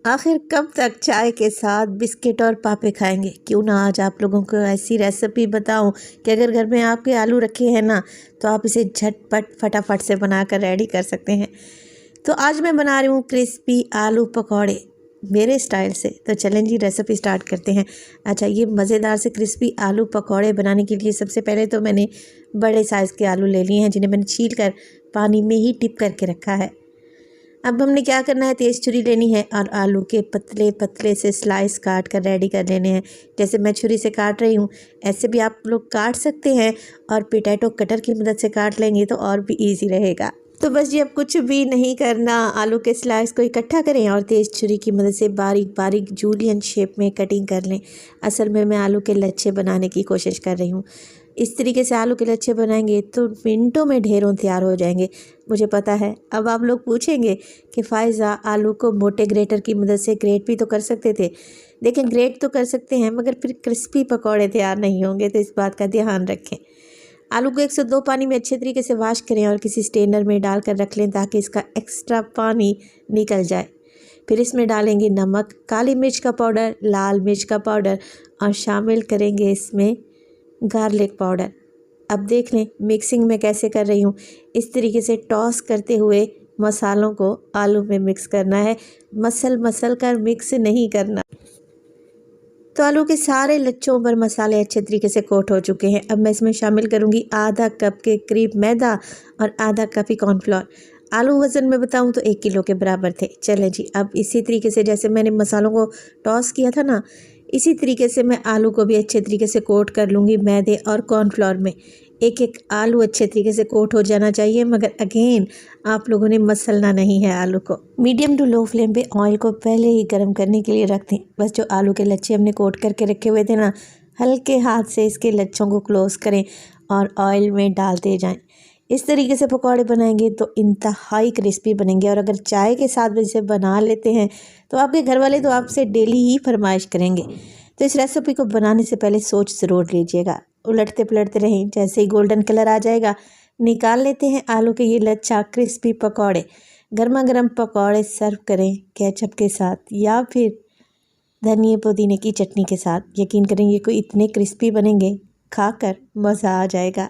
आखिर कब तक चाय के साथ बिस्किट और पापे खाएंगे। क्यों ना आज आप लोगों को ऐसी रेसिपी बताऊं कि अगर घर में आपके आलू रखे हैं ना तो आप इसे झटपट फटाफट से बनाकर रेडी कर सकते हैं। तो आज मैं बना रही हूँ क्रिस्पी आलू पकौड़े मेरे स्टाइल से। तो चलें जी रेसिपी स्टार्ट करते हैं। अच्छा, ये मज़ेदार से क्रिस्पी आलू पकौड़े बनाने के लिए सबसे पहले तो मैंने बड़े साइज़ के आलू ले लिए हैं, जिन्हें मैंने छील कर पानी में ही डिप करके रखा है। अब हमने क्या करना है, तेज़ छुरी लेनी है और आलू के पतले पतले से स्लाइस काट कर रेडी कर लेने हैं। जैसे मैं छुरी से काट रही हूँ ऐसे भी आप लोग काट सकते हैं, और पोटैटो कटर की मदद से काट लेंगे तो और भी इजी रहेगा। तो बस जी अब कुछ भी नहीं करना, आलू के स्लाइस को इकट्ठा करें और तेज़ छुरी की मदद से बारीक बारीक जूलियन शेप में कटिंग कर लें। असल में मैं आलू के लच्छे बनाने की कोशिश कर रही हूँ। इस तरीके से आलू के लच्छे बनाएंगे तो मिनटों में ढेरों तैयार हो जाएंगे, मुझे पता है। अब आप लोग पूछेंगे कि फ़ायज़ा आलू को मोटे ग्रेटर की मदद से ग्रेट भी तो कर सकते थे। देखें, ग्रेट तो कर सकते हैं मगर फिर क्रिस्पी पकौड़े तैयार नहीं होंगे, तो इस बात का ध्यान रखें। आलू को 102 पानी में अच्छे तरीके से वॉश करें और किसी स्ट्रेनर में डालकर रख लें ताकि इसका एक्स्ट्रा पानी निकल जाए। फिर इसमें डालेंगे नमक, काली मिर्च का पाउडर, लाल मिर्च का पाउडर और शामिल करेंगे इसमें गार्लिक पाउडर। अब देख लें मिक्सिंग में कैसे कर रही हूँ। इस तरीके से टॉस करते हुए मसालों को आलू में मिक्स करना है, मसल कर मिक्स नहीं करना। तो आलू के सारे लच्छों पर मसाले अच्छे तरीके से कोट हो चुके हैं। अब मैं इसमें शामिल करूँगी आधा कप के करीब मैदा और आधा कप ही कॉर्नफ्लोर। आलू वज़न में बताऊँ तो 1 किलो के बराबर थे। चलें जी, अब इसी तरीके से जैसे मैंने मसालों को टॉस किया था ना, इसी तरीके से मैं आलू को भी अच्छे तरीके से कोट कर लूँगी मैदे और कॉर्नफ्लोर में। एक एक आलू अच्छे तरीके से कोट हो जाना चाहिए, मगर अगेन आप लोगों ने मसलना नहीं है आलू को। मीडियम टू लो फ्लेम पे ऑयल को पहले ही गर्म करने के लिए रख दें। बस जो आलू के लच्छे हमने कोट करके रखे हुए थे ना, हल्के हाथ से इसके लच्छों को क्लोज़ करें और ऑयल में डालते जाएं। इस तरीके से पकौड़े बनाएंगे तो इंतहाई क्रिस्पी बनेंगे, और अगर चाय के साथ इसे बना लेते हैं तो आपके घर वाले तो आपसे डेली ही फरमाइश करेंगे। तो इस रेसिपी को बनाने से पहले सोच ज़रूर लीजिएगा। उलटते पलटते रहें, जैसे ही गोल्डन कलर आ जाएगा निकाल लेते हैं आलू के ये लच्छा क्रिस्पी पकौड़े। गर्मा गर्म पकौड़े सर्व करें केचप के साथ या फिर धनिया पुदीने की चटनी के साथ। यकीन करें ये कोई इतने क्रिस्पी बनेंगे, खाकर मज़ा आ जाएगा।